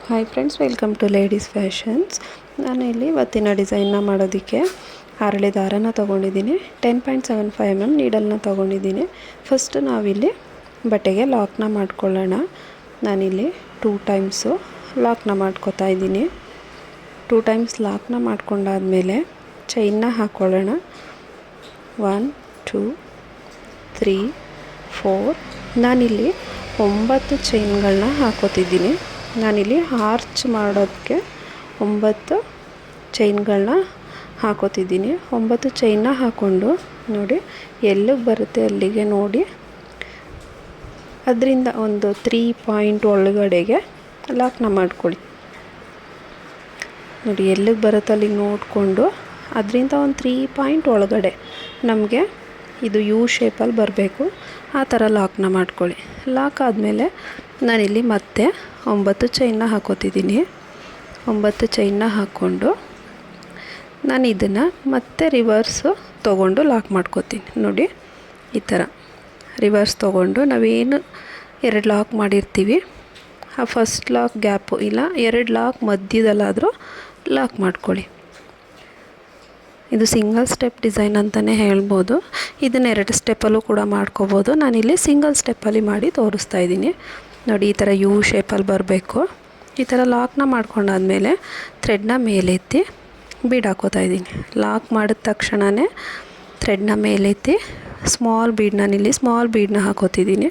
Hi friends, welcome to ladies fashions. ನಾನು ಇಲ್ಲಿ ಇವತ್ತಿನ ಡಿಸೈನ್ನ ಮಾಡೋದಕ್ಕೆ ಹರಳೆ ದಾರನ ತೊಗೊಂಡಿದ್ದೀನಿ. 10.75 mm ನೀಡಲ್ನ ತೊಗೊಂಡಿದ್ದೀನಿ. ಫಸ್ಟ್ ನಾವಿಲ್ಲಿ ಬಟ್ಟೆಗೆ ಲಾಕ್ನ ಮಾಡ್ಕೊಳ್ಳೋಣ. ನಾನಿಲ್ಲಿ 2 ಟೈಮ್ಸು ಲಾಕ್ನ ಮಾಡ್ಕೋತಾ ಇದ್ದೀನಿ. 2 ಟೈಮ್ಸ್ ಲಾಕ್ನ ಮಾಡ್ಕೊಂಡಾದಮೇಲೆ ಚೈನ್ನ ಹಾಕ್ಕೊಳ್ಳೋಣ. 1 2 3 4 ನಾನಿಲ್ಲಿ 9 ಚೈನ್ಗಳನ್ನ ಹಾಕೋತಿದ್ದೀನಿ. ನಾನಿಲ್ಲಿ ಆರ್ಚ್ ಮಾಡೋದಕ್ಕೆ 9 ಚೈನ್ಗಳನ್ನ ಹಾಕೋತಿದ್ದೀನಿ. 9 ಚೈನ್ನ ಹಾಕ್ಕೊಂಡು ನೋಡಿ ಎಲ್ಲಿಗೆ ಬರುತ್ತೆ ಅಲ್ಲಿಗೆ ನೋಡಿ ಅದರಿಂದ ಒಂದು 3 ಪಾಯಿಂಟ್ ಒಳಗಡೆಗೆ ಲಾಕ್ನ ಮಾಡ್ಕೊಳ್ಳಿ. ನೋಡಿ ಎಲ್ಲಿಗೆ ಬರುತ್ತೆ ಅಲ್ಲಿಗೆ ನೋಡಿಕೊಂಡು ಅದರಿಂದ ಒಂದು 3 ಪಾಯಿಂಟ್ ಒಳಗಡೆ ನಮಗೆ ಇದು ಯು ಶೇಪಲ್ಲಿ ಬರಬೇಕು. ಆ ಥರ ಲಾಕ್ನ ಮಾಡ್ಕೊಳ್ಳಿ. ಲಾಕ್ ಆದಮೇಲೆ ನಾನಿಲ್ಲಿ ಮತ್ತೆ 9 ಚೈನ್ನ ಹಾಕೋತಿದ್ದೀನಿ. 9 ಚೈನ್ನ ಹಾಕ್ಕೊಂಡು ನಾನು ಇದನ್ನು ಮತ್ತೆ ರಿವರ್ಸು ತೊಗೊಂಡು ಲಾಕ್ ಮಾಡ್ಕೋತೀನಿ. ನೋಡಿ ಈ ಥರ ರಿವರ್ಸ್ ತೊಗೊಂಡು ನಾವೇನು 2 ಲಾಕ್ ಮಾಡಿರ್ತೀವಿ ಆ ಫಸ್ಟ್ ಲಾಕ್ ಗ್ಯಾಪು ಇಲ್ಲ 2 ಲಾಕ್ ಮಧ್ಯದಲ್ಲಾದರೂ ಲಾಕ್ ಮಾಡ್ಕೊಳ್ಳಿ. ಇದು ಸಿಂಗಲ್ ಸ್ಟೆಪ್ ಡಿಸೈನ್ ಅಂತಲೇ ಹೇಳ್ಬೋದು. ಇದನ್ನು 2 ಸ್ಟೆಪ್ಪಲ್ಲೂ ಕೂಡ ಮಾಡ್ಕೋಬೋದು. ನಾನಿಲ್ಲಿ ಸಿಂಗಲ್ ಸ್ಟೆಪ್ಪಲ್ಲಿ ಮಾಡಿ ತೋರಿಸ್ತಾ ಇದ್ದೀನಿ. ನೋಡಿ ಈ ಥರ ಯು ಶೇಪಲ್ಲಿ ಬರಬೇಕು. ಈ ಥರ ಲಾಕ್ನ ಮಾಡ್ಕೊಂಡಾದ್ಮೇಲೆ ಥ್ರೆಡ್ನ ಮೇಲೆತ್ತಿ ಬೀಡ್ ಹಾಕೋತಾ ಇದ್ದೀನಿ. ಲಾಕ್ ಮಾಡಿದ ತಕ್ಷಣವೇ ಥ್ರೆಡ್ನ ಮೇಲೆತ್ತಿ ಸ್ಮಾಲ್ ಬೀಡ್ ನಾನಿಲ್ಲಿ ಸ್ಮಾಲ್ ಬೀಡನ್ನ ಹಾಕೋತಿದ್ದೀನಿ.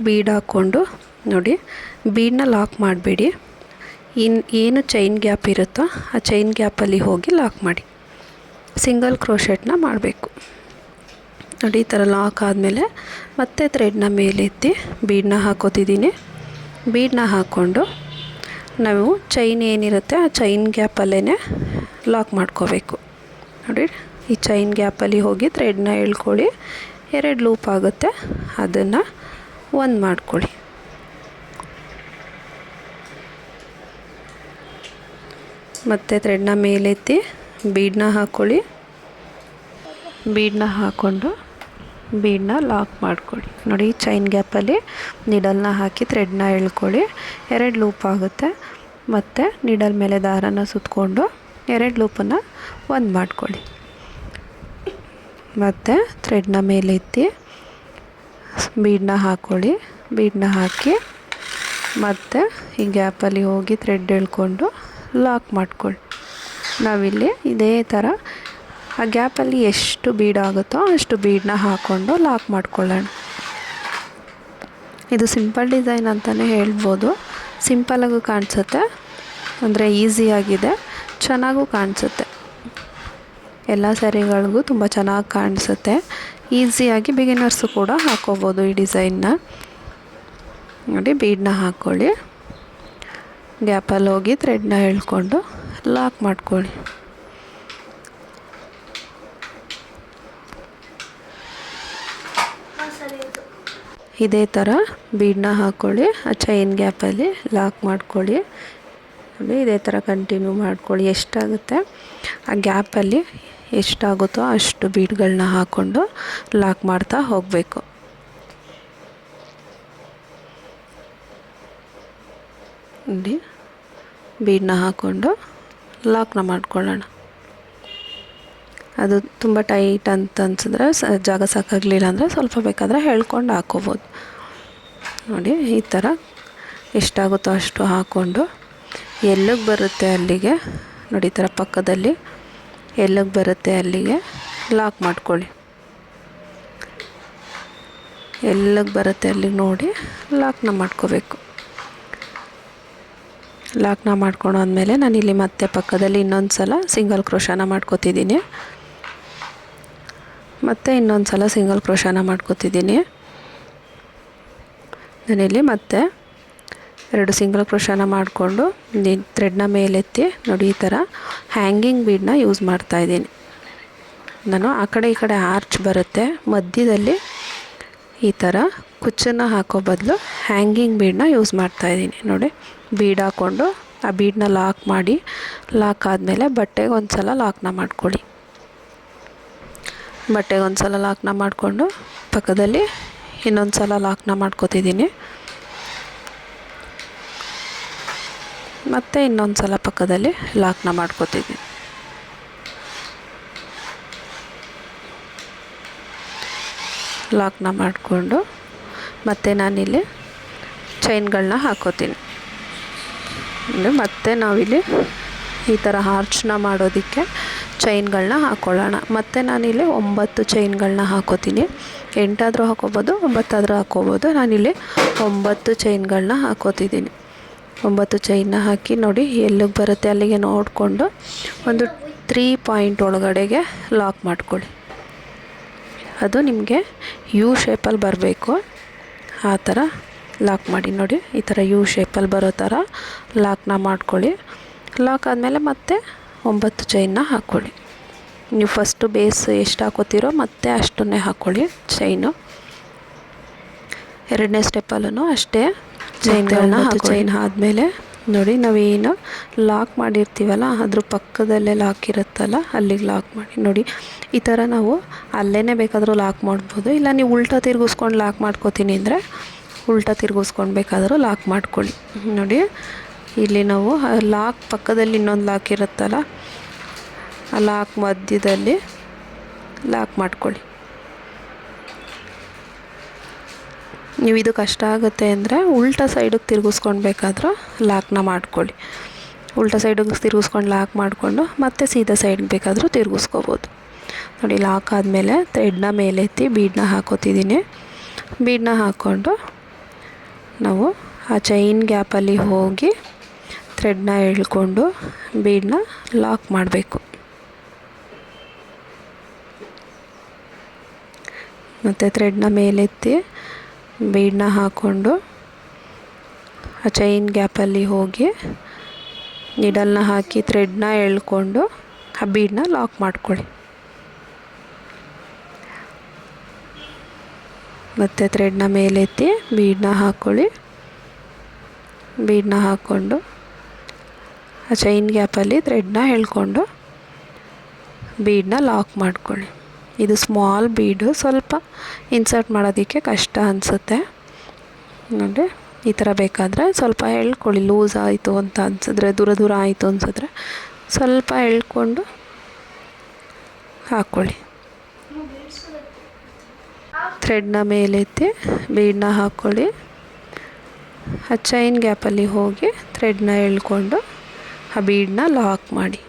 ಬೀಡ್ ಹಾಕ್ಕೊಂಡು ನೋಡಿ ಬೀಡನ್ನ ಲಾಕ್ ಮಾಡಬೇಡಿ. ಏನು ಚೈನ್ ಗ್ಯಾಪ್ ಇರುತ್ತೋ ಆ ಚೈನ್ ಗ್ಯಾಪಲ್ಲಿ ಹೋಗಿ ಲಾಕ್ ಮಾಡಿ ಸಿಂಗಲ್ ಕ್ರೋಶೆಟ್ನ ಮಾಡಬೇಕು. ನೋಡಿ ಈ ಥರ ಲಾಕ್ ಆದಮೇಲೆ ಮತ್ತೆ ಥ್ರೆಡ್ನ ಮೇಲೆತ್ತಿ ಬೀಡನ್ನ ಹಾಕೋತಿದ್ದೀನಿ. ಬೀಡನ್ನ ಹಾಕ್ಕೊಂಡು ನಾವು ಚೈನ್ ಏನಿರುತ್ತೆ ಆ ಚೈನ್ ಗ್ಯಾಪಲ್ಲೇ ಲಾಕ್ ಮಾಡ್ಕೋಬೇಕು. ನೋಡಿ ಈ ಚೈನ್ ಗ್ಯಾಪಲ್ಲಿ ಹೋಗಿ ಥ್ರೆಡ್ನ ಎಳ್ಕೊಳ್ಳಿ. 2 ಲೂಪ್ ಆಗುತ್ತೆ, ಅದನ್ನು 1 ಮಾಡ್ಕೊಳ್ಳಿ. ಮತ್ತು ಥ್ರೆಡ್ನ ಮೇಲೆತ್ತಿ ಬೀಡನ್ನ ಹಾಕ್ಕೊಳ್ಳಿ. ಬೀಡನ್ನ ಹಾಕ್ಕೊಂಡು ಬೀಡನ್ನ ಲಾಕ್ ಮಾಡ್ಕೊಳ್ಳಿ. ನೋಡಿ ಚೈನ್ ಗ್ಯಾಪಲ್ಲಿ ನೀಡಲ್ನ ಹಾಕಿ ಥ್ರೆಡ್ನ ಎಳ್ಕೊಳ್ಳಿ. 2 ಲೂಪ್ ಆಗುತ್ತೆ. ಮತ್ತು ನೀಡಲ್ ಮೇಲೆ ದಾರನ ಸುತ್ತಕೊಂಡು 2 ಲೂಪನ್ನು 1 ಮಾಡ್ಕೊಳ್ಳಿ. ಮತ್ತು ಥ್ರೆಡ್ನ ಮೇಲೆ ಎತ್ತಿ ಬೀಡನ್ನ ಹಾಕ್ಕೊಳ್ಳಿ. ಬೀಡನ್ನ ಹಾಕಿ ಮತ್ತು ಈ ಗ್ಯಾಪಲ್ಲಿ ಹೋಗಿ ಥ್ರೆಡ್ ಎಳ್ಕೊಂಡು ಲಾಕ್ ಮಾಡ್ಕೊಳ್ಳಿ. ನಾವಿಲ್ಲಿ ಇದೇ ಥರ ಆ ಗ್ಯಾಪಲ್ಲಿ ಎಷ್ಟು ಬೀಡ್ ಆಗುತ್ತೋ ಅಷ್ಟು ಬೀಡನ್ನ ಹಾಕ್ಕೊಂಡು ಲಾಕ್ ಮಾಡ್ಕೊಳ್ಳೋಣ. ಇದು ಸಿಂಪಲ್ ಡಿಸೈನ್ ಅಂತಲೇ ಹೇಳ್ಬೋದು. ಸಿಂಪಲಾಗೂ ಕಾಣಿಸುತ್ತೆ, ಅಂದರೆ ಈಸಿಯಾಗಿದೆ, ಚೆನ್ನಾಗೂ ಕಾಣಿಸುತ್ತೆ. ಎಲ್ಲ ಸ್ಯಾರಿಗಳಿಗೂ ತುಂಬ ಚೆನ್ನಾಗಿ ಕಾಣಿಸುತ್ತೆ. ಈಸಿಯಾಗಿ ಬಿಗಿನರ್ಸು ಕೂಡ ಹಾಕ್ಕೋಬೋದು ಈ ಡಿಸೈನ್ನ. ನೋಡಿ ಬೀಡನ್ನ ಹಾಕ್ಕೊಳ್ಳಿ. ಗ್ಯಾಪಲ್ಲಿ ಹೋಗಿ ಥ್ರೆಡ್ನ ಎಳ್ಕೊಂಡು ಲಾಕ್ ಮಾಡ್ಕೊಳ್ಳಿ. ಇದೇ ಥರ ಬೀಡನ್ನ ಹಾಕ್ಕೊಳ್ಳಿ. ಆ ಚೈನ್ ಗ್ಯಾಪಲ್ಲಿ ಲಾಕ್ ಮಾಡ್ಕೊಳ್ಳಿ. ನೋಡಿ ಇದೇ ಥರ ಕಂಟಿನ್ಯೂ ಮಾಡ್ಕೊಳ್ಳಿ. ಎಷ್ಟಾಗುತ್ತೆ ಆ ಗ್ಯಾಪಲ್ಲಿ ಎಷ್ಟಾಗುತ್ತೋ ಅಷ್ಟು ಬೀಡ್ಗಳನ್ನ ಹಾಕ್ಕೊಂಡು ಲಾಕ್ ಮಾಡ್ತಾ ಹೋಗಬೇಕು. ನೋಡಿ ಬೀಡನ್ನ ಹಾಕ್ಕೊಂಡು ಲಾಕ್ನ ಮಾಡ್ಕೊಳ್ಳೋಣ. ಅದು ತುಂಬ ಟೈಟ್ ಅಂತ ಅನಿಸಿದ್ರೆ ಜಾಗ ಸಾಕಾಗಲಿಲ್ಲ ಅಂದರೆ ಸ್ವಲ್ಪ ಬೇಕಾದರೆ ಹೇಳ್ಕೊಂಡು ಹಾಕ್ಕೋಬೋದು. ನೋಡಿ ಈ ಥರ ಎಷ್ಟಾಗುತ್ತೋ ಅಷ್ಟು ಹಾಕ್ಕೊಂಡು ಎಲ್ಲಿಗೆ ಬರುತ್ತೆ ಅಲ್ಲಿಗೆ ನೋಡಿ ಈ ಥರ ಪಕ್ಕದಲ್ಲಿ ಎಲ್ಲಿಗೆ ಬರುತ್ತೆ ಅಲ್ಲಿಗೆ ಲಾಕ್ ಮಾಡ್ಕೊಳ್ಳಿ. ಎಲ್ಲಿಗೆ ಬರುತ್ತೆ ಅಲ್ಲಿಗೆ ನೋಡಿ ಲಾಕ್ನ ಮಾಡ್ಕೋಬೇಕು. ಲಾಕ್ನ ಮಾಡ್ಕೊಂಡು ಆದಮೇಲೆ ನಾನಿಲ್ಲಿ ಮತ್ತೆ ಪಕ್ಕದಲ್ಲಿ ಇನ್ನೊಂದು ಸಲ ಸಿಂಗಲ್ ಕ್ರೋಶನ ಮಾಡ್ಕೋತಿದ್ದೀನಿ. ಮತ್ತು ಇನ್ನೊಂದು ಸಲ ಸಿಂಗಲ್ ಕ್ರೋಶನ ಮಾಡ್ಕೋತಿದ್ದೀನಿ. ನಾನಿಲ್ಲಿ ಮತ್ತೆ 2 ಸಿಂಗಲ್ ಕ್ರೋಶನ ಮಾಡಿಕೊಂಡು ಥ್ರೆಡ್ನ ಮೇಲೆತ್ತಿ ನೋಡಿ ಈ ಥರ ಹ್ಯಾಂಗಿಂಗ್ ಬೀಡನ್ನ ಯೂಸ್ ಮಾಡ್ತಾಯಿದ್ದೀನಿ. ನಾನು ಆ ಕಡೆ ಈ ಕಡೆ ಆರ್ಚ್ ಬರುತ್ತೆ, ಮಧ್ಯದಲ್ಲಿ ಈ ಥರ ಕುಚ್ಚನ್ನು ಹಾಕೋ ಬದಲು ಹ್ಯಾಂಗಿಂಗ್ ಬೀಡನ್ನ ಯೂಸ್ ಮಾಡ್ತಾಯಿದ್ದೀನಿ. ನೋಡಿ ಬೀಡ್ ಹಾಕ್ಕೊಂಡು ಆ ಬೀಡನ್ನ ಲಾಕ್ ಮಾಡಿ, ಲಾಕ್ ಆದಮೇಲೆ ಬಟ್ಟೆಗೆ ಒಂದು ಸಲ ಲಾಕ್ನ ಮಾಡ್ಕೊಳ್ಳಿ. ಬಟ್ಟೆಗೆ ಒಂದು ಸಲ ಲಾಕ್ನ ಮಾಡಿಕೊಂಡು ಪಕ್ಕದಲ್ಲಿ ಇನ್ನೊಂದು ಸಲ ಲಾಕ್ನ ಮಾಡ್ಕೋತಿದ್ದೀನಿ. ಮತ್ತು ಇನ್ನೊಂದು ಸಲ ಪಕ್ಕದಲ್ಲಿ ಲಾಕ್ನ ಮಾಡ್ಕೋತಿದ್ದೀನಿ. ಲಾಕ್ನ ಮಾಡಿಕೊಂಡು ಮತ್ತು ನಾನಿಲ್ಲಿ ಚೈನ್ಗಳನ್ನ ಹಾಕೋತೀನಿ. ಅಂದರೆ ಮತ್ತೆ ನಾವಿಲ್ಲಿ ಈ ಥರ ಆರ್ಚ್ನ ಮಾಡೋದಕ್ಕೆ ಚೈನ್ಗಳನ್ನ ಹಾಕ್ಕೊಳ್ಳೋಣ. ಮತ್ತು ನಾನಿಲ್ಲಿ 9 ಚೈನ್ಗಳನ್ನ ಹಾಕೋತೀನಿ. 8 ಆದರೂ ಹಾಕೋಬೋದು, 9 ಆದರೂ ಹಾಕೋಬೋದು. ನಾನಿಲ್ಲಿ 9 ಚೈನ್ಗಳನ್ನ ಹಾಕೋತಿದ್ದೀನಿ. 9 ಚೈನ್ನ ಹಾಕಿ ನೋಡಿ ಎಲ್ಲಿಗೆ ಬರುತ್ತೆ ಅಲ್ಲಿಗೆ ನೋಡಿಕೊಂಡು ಒಂದು 3 ಪಾಯಿಂಟ್ ಒಳಗಡೆಗೆ ಲಾಕ್ ಮಾಡ್ಕೊಳ್ಳಿ. ಅದು ನಿಮಗೆ ಯು ಶೇಪಲ್ಲಿ ಬರಬೇಕು. ಆ ಥರ ಲಾಕ್ ಮಾಡಿ ನೋಡಿ. ಈ ಥರ ಯು ಶೇಪಲ್ಲಿ ಬರೋ ಥರ ಲಾಕ್ನ ಮಾಡ್ಕೊಳ್ಳಿ. ಲಾಕ್ ಆದಮೇಲೆ ಮತ್ತೆ 9 ಚೈನ್ನ ಹಾಕ್ಕೊಳ್ಳಿ. ನೀವು ಫಸ್ಟು ಬೇಸ್ ಎಷ್ಟು ಹಾಕೋತೀರೋ ಮತ್ತೆ ಅಷ್ಟನ್ನೇ ಹಾಕ್ಕೊಳ್ಳಿ ಚೈನು. ಎರಡನೇ ಸ್ಟೆಪ್ಪಲ್ಲೂ ಅಷ್ಟೇ ಚೈನ್ಗಳನ್ನ ಚೈನ್ ಆದಮೇಲೆ ನೋಡಿ ನಾವೇನು ಲಾಕ್ ಮಾಡಿರ್ತೀವಲ್ಲ ಅದ್ರ ಪಕ್ಕದಲ್ಲೇ ಲಾಕ್ ಇರುತ್ತಲ್ಲ ಅಲ್ಲಿಗೆ ಲಾಕ್ ಮಾಡಿ ನೋಡಿ. ಈ ಥರ ನಾವು ಅಲ್ಲೇ ಬೇಕಾದರೂ ಲಾಕ್ ಮಾಡ್ಬೋದು. ಇಲ್ಲ ನೀವು ಉಲ್ಟಾ ತಿರುಗಿಸ್ಕೊಂಡು ಲಾಕ್ ಮಾಡ್ಕೋತೀನಿ ಅಂದರೆ ಉಲ್ಟಾ ತಿರುಗಿಸ್ಕೊಂಡು ಬೇಕಾದರೂ ಲಾಕ್ ಮಾಡ್ಕೊಳ್ಳಿ. ನೋಡಿ ಇಲ್ಲಿ ನಾವು ಲಾಕ್ ಪಕ್ಕದಲ್ಲಿ ಇನ್ನೊಂದು ಲಾಕ್ ಇರುತ್ತಲ್ಲ ಆ ಲಾಕ್ ಮಧ್ಯದಲ್ಲಿ ಲಾಕ್ ಮಾಡ್ಕೊಳ್ಳಿ. ನೀವು ಇದು ಕಷ್ಟ ಆಗುತ್ತೆ ಅಂದರೆ ಉಲ್ಟಾ ಸೈಡಿಗೆ ತಿರುಗಿಸ್ಕೊಂಡು ಬೇಕಾದರೂ ಲಾಕ್ನ ಮಾಡ್ಕೊಳ್ಳಿ. ಉಲ್ಟಾ ಸೈಡಿಗೆ ತಿರುಗಿಸ್ಕೊಂಡು ಲಾಕ್ ಮಾಡಿಕೊಂಡು ಮತ್ತೆ ಸೀದಾ ಸೈಡ್ಗೆ ಬೇಕಾದರೂ ತಿರುಗಿಸ್ಕೋಬೋದು. ನೋಡಿ ಲಾಕ್ ಆದಮೇಲೆ ಥ್ರೆಡ್ನ ಮೇಲೆತ್ತಿ ಬೀಡನ್ನ ಹಾಕೋತಿದ್ದೀನಿ. ಬೀಡನ್ನ ಹಾಕ್ಕೊಂಡು ನಾವು ಆ ಚೈನ್ ಗ್ಯಾಪಲ್ಲಿ ಹೋಗಿ ಥ್ರೆಡ್ನ ಎಳ್ಕೊಂಡು ಬೀಡನ್ನ ಲಾಕ್ ಮಾಡಬೇಕು. ಮತ್ತು ಥ್ರೆಡ್ನ ಮೇಲೆತ್ತಿ ಬೀಡನ್ನ ಹಾಕ್ಕೊಂಡು ಆ ಚೈನ್ ಗ್ಯಾಪಲ್ಲಿ ಹೋಗಿ ನೀಡಲ್ನ ಹಾಕಿ ಥ್ರೆಡ್ನ ಎಳ್ಕೊಂಡು ಆ ಬೀಡನ್ನ ಲಾಕ್ ಮಾಡ್ಕೊಳ್ಳಿ. ಮತ್ತು ಥ್ರೆಡ್ನ ಮೇಲೆತ್ತಿ ಬೀಡನ್ನ ಹಾಕ್ಕೊಳ್ಳಿ. ಬೀಡನ್ನ ಹಾಕ್ಕೊಂಡು ಆ ಚೈನ್ ಗ್ಯಾಪಲ್ಲಿ ಥ್ರೆಡ್ನ ಎಳ್ಕೊಂಡು ಬೀಡನ್ನ ಲಾಕ್ ಮಾಡ್ಕೊಳ್ಳಿ. ಇದು ಸ್ಮಾಲ್ ಬೀಡು, ಸ್ವಲ್ಪ ಇನ್ಸರ್ಟ್ ಮಾಡೋದಕ್ಕೆ ಕಷ್ಟ ಅನಿಸುತ್ತೆ ನೋಡಿ. ಈ ಥರ ಬೇಕಾದರೆ ಸ್ವಲ್ಪ ಎಳ್ಕೊಳ್ಳಿ. ಲೂಸ್ ಆಯಿತು ಅಂತ ಅನಿಸಿದ್ರೆ, ದೂರ ಆಯಿತು ಅನಿಸಿದ್ರೆ ಸ್ವಲ್ಪ ಎಳ್ಕೊಂಡು ಹಾಕ್ಕೊಳ್ಳಿ. ಥ್ರೆಡ್ನ ಮೇಲೆತ್ತಿ ಬೀಡನ್ನ ಹಾಕ್ಕೊಳ್ಳಿ. ಆ ಚೈನ್ ಗ್ಯಾಪಲ್ಲಿ ಹೋಗಿ ಥ್ರೆಡ್ನ ಎಳ್ಕೊಂಡು ಆ ಬೀಡನ್ನ ಲಾಕ್ ಮಾಡಿ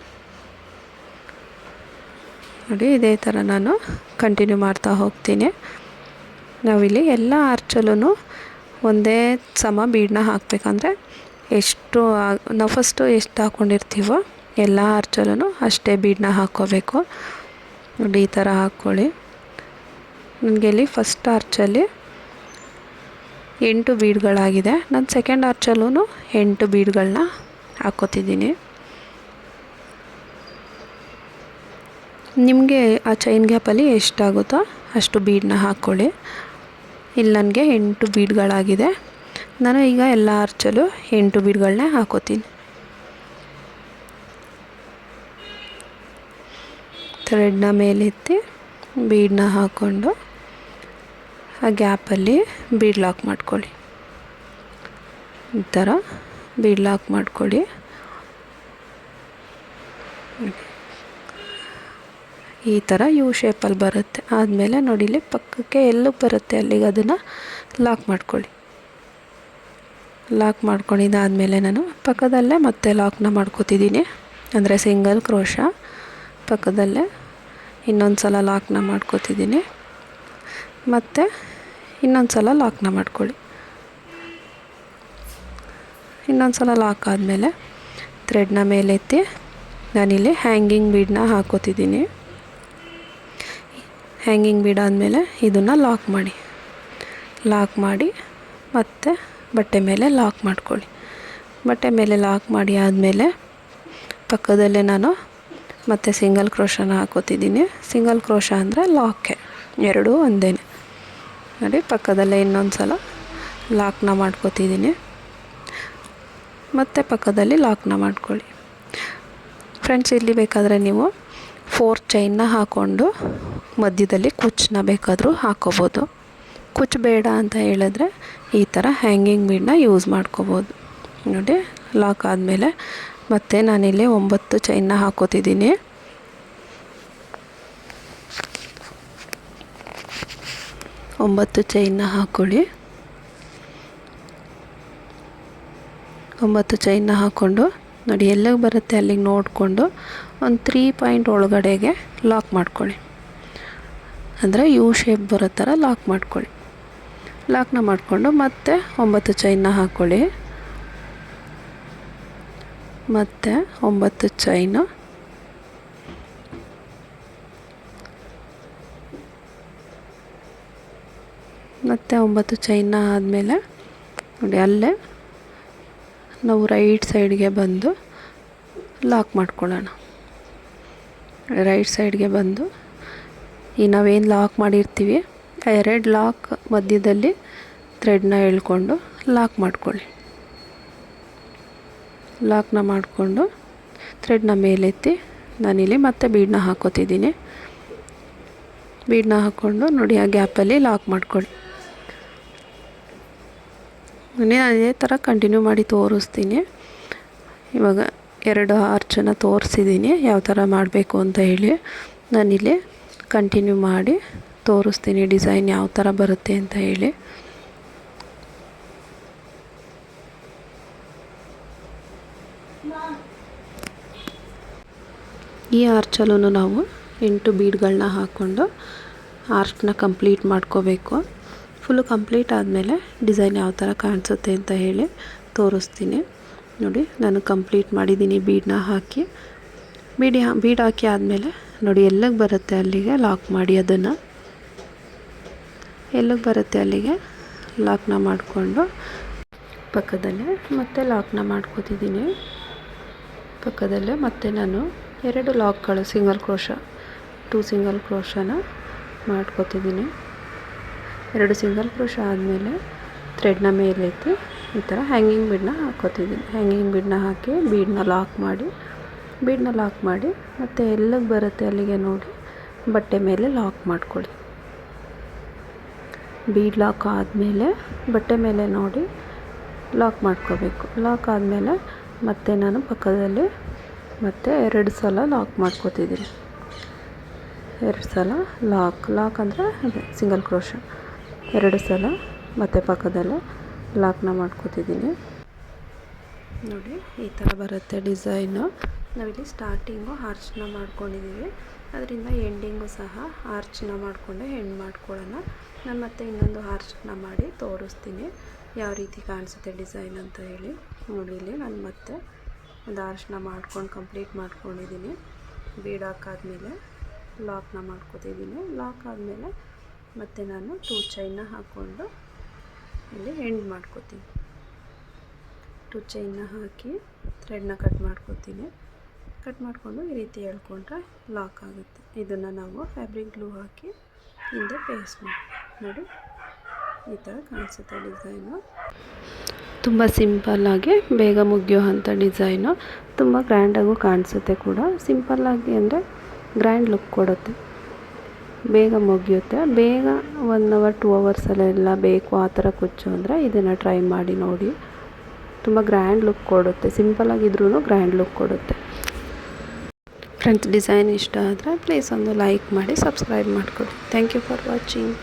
ನೋಡಿ. ಇದೇ ಥರ ನಾನು ಕಂಟಿನ್ಯೂ ಮಾಡ್ತಾ ಹೋಗ್ತೀನಿ. ನಾವಿಲ್ಲಿ ಎಲ್ಲ ಆರ್ಚಲ್ಲೂ ಒಂದೇ ಸಮ ಬೀಡನ್ನ ಹಾಕಬೇಕಂದ್ರೆ ಎಷ್ಟು ನಾವು ಫಸ್ಟು ಎಷ್ಟು ಹಾಕ್ಕೊಂಡಿರ್ತೀವೋ ಎಲ್ಲ ಆರ್ಚಲ್ಲೂ ಅಷ್ಟೇ ಬೀಡನ್ನ ಹಾಕ್ಕೋಬೇಕು ನೋಡಿ. ಈ ಥರ ಹಾಕ್ಕೊಳ್ಳಿ. ನನಗೆ ಇಲ್ಲಿ ಫಸ್ಟ್ ಆರ್ಚಲ್ಲಿ 8 ಬೀಡ್ಗಳಾಗಿದೆ. ನಾನು ಸೆಕೆಂಡ್ ಆರ್ಚಲ್ಲೂ 8 ಬೀಡ್ಗಳನ್ನ ಹಾಕ್ಕೋತಿದ್ದೀನಿ. ನಿಮಗೆ ಆ ಚೈನ್ ಗ್ಯಾಪಲ್ಲಿ ಎಷ್ಟಾಗುತ್ತೋ ಅಷ್ಟು ಬೀಡನ್ನ ಹಾಕ್ಕೊಳ್ಳಿ. ಇಲ್ಲಿ ನನಗೆ 8 ಬೀಡ್ಗಳಾಗಿದೆ. ನಾನು ಈಗ ಎಲ್ಲ ಆರ್ಚಲ್ಲೂ 8 ಬೀಡ್ಗಳನ್ನೇ ಹಾಕ್ಕೋತೀನಿ. ಥ್ರೆಡ್ನ ಮೇಲೆತ್ತಿ ಬೀಡನ್ನ ಹಾಕ್ಕೊಂಡು ಆ ಗ್ಯಾಪಲ್ಲಿ ಬೀಡ್ ಲಾಕ್ ಮಾಡ್ಕೊಳ್ಳಿ. ಈ ಥರ ಬೀಡ್ ಲಾಕ್ ಮಾಡ್ಕೊಳ್ಳಿ. ಈ ಥರ ಯು ಶೇಪಲ್ಲಿ ಬರುತ್ತೆ. ಆದಮೇಲೆ ನೋಡಿ ಇಲ್ಲಿ ಪಕ್ಕಕ್ಕೆ ಎಲ್ಲಿಗೆ ಬರುತ್ತೆ ಅಲ್ಲಿಗೆ ಅದನ್ನು ಲಾಕ್ ಮಾಡ್ಕೊಳ್ಳಿ. ಲಾಕ್ ಮಾಡ್ಕೊಂಡಿದ್ದಾದಮೇಲೆ ನಾನು ಪಕ್ಕದಲ್ಲೇ ಮತ್ತೆ ಲಾಕ್ನ ಮಾಡ್ಕೋತಿದ್ದೀನಿ. ಅಂದರೆ ಸಿಂಗಲ್ ಕ್ರೋಶ ಪಕ್ಕದಲ್ಲೇ ಇನ್ನೊಂದು ಸಲ ಲಾಕ್ನ ಮಾಡ್ಕೋತಿದ್ದೀನಿ. ಮತ್ತು ಇನ್ನೊಂದು ಸಲ ಲಾಕ್ನ ಮಾಡ್ಕೊಳ್ಳಿ. ಇನ್ನೊಂದು ಸಲ ಲಾಕ್ ಆದಮೇಲೆ ಥ್ರೆಡ್ನ ಮೇಲೆತ್ತಿ ನಾನಿಲ್ಲಿ ಹ್ಯಾಂಗಿಂಗ್ ಬೀಡನ್ನ ಹಾಕೋತಿದ್ದೀನಿ. ಹ್ಯಾಂಗಿಂಗ್ ಬೀಡ್ ಆದಮೇಲೆ ಇದನ್ನು ಲಾಕ್ ಮಾಡಿ ಮತ್ತೆ ಬಟ್ಟೆ ಮೇಲೆ ಲಾಕ್ ಮಾಡ್ಕೊಳ್ಳಿ. ಬಟ್ಟೆ ಮೇಲೆ ಲಾಕ್ ಮಾಡಿ ಆದಮೇಲೆ ಪಕ್ಕದಲ್ಲೇ ನಾನು ಮತ್ತು ಸಿಂಗಲ್ ಕ್ರೋಶನ ಹಾಕೋತಿದ್ದೀನಿ. ಸಿಂಗಲ್ ಕ್ರೋಶ ಅಂದರೆ ಲಾಕೆ, ಎರಡೂ ಒಂದೇ ನೋಡಿ. ಪಕ್ಕದಲ್ಲೇ ಇನ್ನೊಂದು ಸಲ ಲಾಕ್ನ ಮಾಡ್ಕೋತಿದ್ದೀನಿ. ಮತ್ತು ಪಕ್ಕದಲ್ಲಿ ಲಾಕ್ನ ಮಾಡ್ಕೊಳ್ಳಿ. ಫ್ರೆಂಡ್ಸ್, ಇಲ್ಲಿ ಬೇಕಾದರೆ ನೀವು 4 ಚೈನ್ನ ಹಾಕ್ಕೊಂಡು ಮಧ್ಯದಲ್ಲಿ ಕುಚ್ಚನ್ನ ಬೇಕಾದರೂ ಹಾಕ್ಕೋಬೋದು. ಕುಚ್ಚು ಬೇಡ ಅಂತ ಹೇಳಿದ್ರೆ ಈ ಥರ ಹ್ಯಾಂಗಿಂಗ್ ಬೀಡನ್ನ ಯೂಸ್ ಮಾಡ್ಕೋಬೋದು ನೋಡಿ ಲಾಕ್ ಆದಮೇಲೆ ಮತ್ತೆ ನಾನಿಲ್ಲಿ 9 ಚೈನ್ನ ಹಾಕೋತಿದ್ದೀನಿ. 9 ಚೈನ್ನ ಹಾಕ್ಕೊಳ್ಳಿ. 9 ಚೈನ್ನ ಹಾಕ್ಕೊಂಡು ನೋಡಿ ಎಲ್ಲಿಗೆ ಬರುತ್ತೆ ಅಲ್ಲಿಗೆ ನೋಡಿಕೊಂಡು ಒಂದು 3 ಪಾಯಿಂಟ್ ಒಳಗಡೆಗೆ ಲಾಕ್ ಮಾಡ್ಕೊಳ್ಳಿ. ಅಂದರೆ ಯು ಶೇಪ್ ಬರೋ ಥರ ಲಾಕ್ ಮಾಡ್ಕೊಳ್ಳಿ. ಲಾಕ್ನ ಮಾಡಿಕೊಂಡು ಮತ್ತೆ 9 ಚೈನ್ನ ಹಾಕ್ಕೊಳ್ಳಿ. ಮತ್ತು 9 ಚೈನು, ಮತ್ತು 9 ಚೈನ್ನ ಆದಮೇಲೆ ನೋಡಿ ಅಲ್ಲೇ ನಾವು ರೈಟ್ ಸೈಡ್ಗೆ ಬಂದು ಲಾಕ್ ಮಾಡ್ಕೊಳ್ಳೋಣ. ರೈಟ್ ಸೈಡ್ಗೆ ಬಂದು ಈ ನಾವೇನು ಲಾಕ್ ಮಾಡಿರ್ತೀವಿ 2 ಲಾಕ್ ಮಧ್ಯದಲ್ಲಿ ಥ್ರೆಡ್ನ ಎಳ್ಕೊಂಡು ಲಾಕ್ ಮಾಡ್ಕೊಳ್ಳಿ. ಲಾಕ್ನ ಮಾಡಿಕೊಂಡು ಥ್ರೆಡ್ನ ಮೇಲೆತ್ತಿ ನಾನಿಲ್ಲಿ ಮತ್ತೆ ಬೀಡನ್ನ ಹಾಕೋತಿದ್ದೀನಿ. ಬೀಡನ್ನ ಹಾಕ್ಕೊಂಡು ನೋಡಿ ಆ ಗ್ಯಾಪಲ್ಲಿ ಲಾಕ್ ಮಾಡ್ಕೊಳ್ಳಿ. ನಾನು ಅದೇ ಥರ ಕಂಟಿನ್ಯೂ ಮಾಡಿ ತೋರಿಸ್ತೀನಿ. ಇವಾಗ 2 ಆರ್ಚನ್ನು ತೋರಿಸಿದ್ದೀನಿ ಯಾವ ಥರ ಮಾಡಬೇಕು ಅಂತ ಹೇಳಿ. ನಾನಿಲ್ಲಿ ಕಂಟಿನ್ಯೂ ಮಾಡಿ ತೋರಿಸ್ತೀನಿ ಡಿಸೈನ್ ಯಾವ ಥರ ಬರುತ್ತೆ ಅಂತ ಹೇಳಿ. ಈ ಆರ್ಚಲ್ಲೂ ನಾವು 8 ಬೀಡ್ಗಳನ್ನ ಹಾಕ್ಕೊಂಡು ಆರ್ಚ್ನ ಕಂಪ್ಲೀಟ್ ಮಾಡ್ಕೋಬೇಕು. ಫುಲ್ಲು ಕಂಪ್ಲೀಟ್ ಆದಮೇಲೆ ಡಿಸೈನ್ ಯಾವ ಥರ ಕಾಣಿಸುತ್ತೆ ಅಂತ ಹೇಳಿ ತೋರಿಸ್ತೀನಿ. ನೋಡಿ ನಾನು ಕಂಪ್ಲೀಟ್ ಮಾಡಿದ್ದೀನಿ ಬೀಡನ್ನ ಹಾಕಿ. ಬೀಡ್ ಹಾಕಿ ಆದಮೇಲೆ ನೋಡಿ ಎಲ್ಲಿಗೆ ಬರುತ್ತೆ ಅಲ್ಲಿಗೆ ಲಾಕ್ ಮಾಡಿ. ಅದನ್ನು ಎಲ್ಲಿಗೆ ಬರುತ್ತೆ ಅಲ್ಲಿಗೆ ಲಾಕ್ನ ಮಾಡಿಕೊಂಡು ಪಕ್ಕದಲ್ಲೇ ಮತ್ತೆ ಲಾಕ್ನ ಮಾಡ್ಕೋತಿದ್ದೀನಿ. ಪಕ್ಕದಲ್ಲೇ ಮತ್ತೆ ನಾನು 2 ಲಾಕ್ಗಳು ಸಿಂಗಲ್ ಕ್ರೋಶ 2 ಸಿಂಗಲ್ ಕ್ರೋಶನ ಮಾಡ್ಕೋತಿದ್ದೀನಿ. 2 ಸಿಂಗಲ್ ಕ್ರೋಶ ಆದಮೇಲೆ ಥ್ರೆಡ್ನ ಮೇಲೆತ್ತಿ ಈ ಥರ ಹ್ಯಾಂಗಿಂಗ್ ಬೀಡನ್ನ ಹಾಕ್ಕೋತಿದ್ದೀನಿ. ಹ್ಯಾಂಗಿಂಗ್ ಬೀಡನ್ನ ಹಾಕಿ ಬೀಡನ್ನ ಲಾಕ್ ಮಾಡಿ ಮತ್ತು ಎಲ್ಲಿಗೆ ಬರುತ್ತೆ ಅಲ್ಲಿಗೆ ನೋಡಿ ಬಟ್ಟೆ ಮೇಲೆ ಲಾಕ್ ಮಾಡ್ಕೊಳ್ಳಿ. ಬೀಡ್ ಲಾಕ್ ಆದಮೇಲೆ ಬಟ್ಟೆ ಮೇಲೆ ನೋಡಿ ಲಾಕ್ ಮಾಡ್ಕೋಬೇಕು. ಲಾಕ್ ಆದಮೇಲೆ ಮತ್ತೆ ನಾನು ಪಕ್ಕದಲ್ಲಿ ಮತ್ತೆ 2 ಸಲ ಲಾಕ್ ಮಾಡ್ಕೋತಿದ್ದೀನಿ. 2 ಸಲ ಲಾಕ್ ಅಂದರೆ ಅದೇ ಸಿಂಗಲ್ ಕ್ರೋಶ 2 ಸಲ ಮತ್ತು ಪಕ್ಕದಲ್ಲೇ ಲಾಕ್ನ ಮಾಡ್ಕೋತಿದ್ದೀನಿ. ನೋಡಿ ಈ ಥರ ಬರುತ್ತೆ ಡಿಸೈನು. ನಾವಿಲ್ಲಿ ಸ್ಟಾರ್ಟಿಂಗು ಆರ್ಚ್ನ ಮಾಡ್ಕೊಂಡಿದ್ದೀವಿ, ಅದರಿಂದ ಎಂಡಿಂಗು ಸಹ ಆರ್ಚ್ನ ಮಾಡಿಕೊಂಡೆ ಎಂಡ್ ಮಾಡ್ಕೊಳ್ಳೋಣ. ನಾನು ಮತ್ತೆ ಇನ್ನೊಂದು ಆರ್ಚ್ನ ಮಾಡಿ ತೋರಿಸ್ತೀನಿ ಯಾವ ರೀತಿ ಕಾಣಿಸುತ್ತೆ ಡಿಸೈನ್ ಅಂತ ಹೇಳಿ. ನೋಡಿ ಇಲ್ಲಿ ನಾನು ಮತ್ತೆ ಒಂದು ಆರ್ಚ್ನ ಮಾಡ್ಕೊಂಡು ಕಂಪ್ಲೀಟ್ ಮಾಡ್ಕೊಂಡಿದ್ದೀನಿ. ಬೀಡ್ ಹಾಕಾದ್ಮೇಲೆ ಲಾಕ್ನ ಮಾಡ್ಕೋತಿದ್ದೀನಿ. ಲಾಕ್ ಆದಮೇಲೆ ಮತ್ತೆ ನಾನು 2 ಚೈನ್ನ ಹಾಕ್ಕೊಂಡು ಇಲ್ಲಿ ಎಂಡ್ ಮಾಡ್ಕೋತೀನಿ. 2 ಚೈನ್ನ ಹಾಕಿ ಥ್ರೆಡ್ನ ಕಟ್ ಮಾಡ್ಕೋತೀನಿ. ಕಟ್ ಮಾಡಿಕೊಂಡು ಈ ರೀತಿ ಎಳ್ಕೊಂಡ್ರೆ ಲಾಕ್ ಆಗುತ್ತೆ. ಇದನ್ನು ನಾವು ಫ್ಯಾಬ್ರಿಕ್ ಗ್ಲೂ ಹಾಕಿ ಹಿಂದೆ ಪೇಸ್ಟ್ ಮಾಡಿ ನೋಡಿ ಈ ಥರ ಕಾಣಿಸುತ್ತೆ ಡಿಸೈನು. ತುಂಬ ಸಿಂಪಲ್ಲಾಗಿ ಬೇಗ ಮುಗಿಯೋ ಅಂಥ ಡಿಸೈನು. ತುಂಬ ಗ್ರ್ಯಾಂಡಾಗೂ ಕಾಣಿಸುತ್ತೆ ಕೂಡ. ಸಿಂಪಲ್ಲಾಗಿ ಅಂದರೆ ಗ್ರ್ಯಾಂಡ್ ಲುಕ್ ಕೊಡುತ್ತೆ, ಬೇಗ ಮುಗಿಯುತ್ತೆ. ಬೇಗ 1 ಅವರ್ 2 ಅವರ್ಸಲ್ಲೆಲ್ಲ ಬೇಕು ಆ ಥರ ಕುಚ್ಚು ಅಂದರೆ ಇದನ್ನು ಟ್ರೈ ಮಾಡಿ ನೋಡಿ. ತುಂಬ ಗ್ರ್ಯಾಂಡ್ ಲುಕ್ ಕೊಡುತ್ತೆ. ಸಿಂಪಲ್ಲಾಗಿದ್ರೂ ಗ್ರ್ಯಾಂಡ್ ಲುಕ್ ಕೊಡುತ್ತೆ. ಫ್ರೆಂಡ್ಸ್ ಡಿಸೈನ್ ಇಷ್ಟ ಆದರೆ ಪ್ಲೀಸ್ ಒಂದು ಲೈಕ್ ಮಾಡಿ ಸಬ್ಸ್ಕ್ರೈಬ್ ಮಾಡಿಕೊಡಿ. Thank you for watching.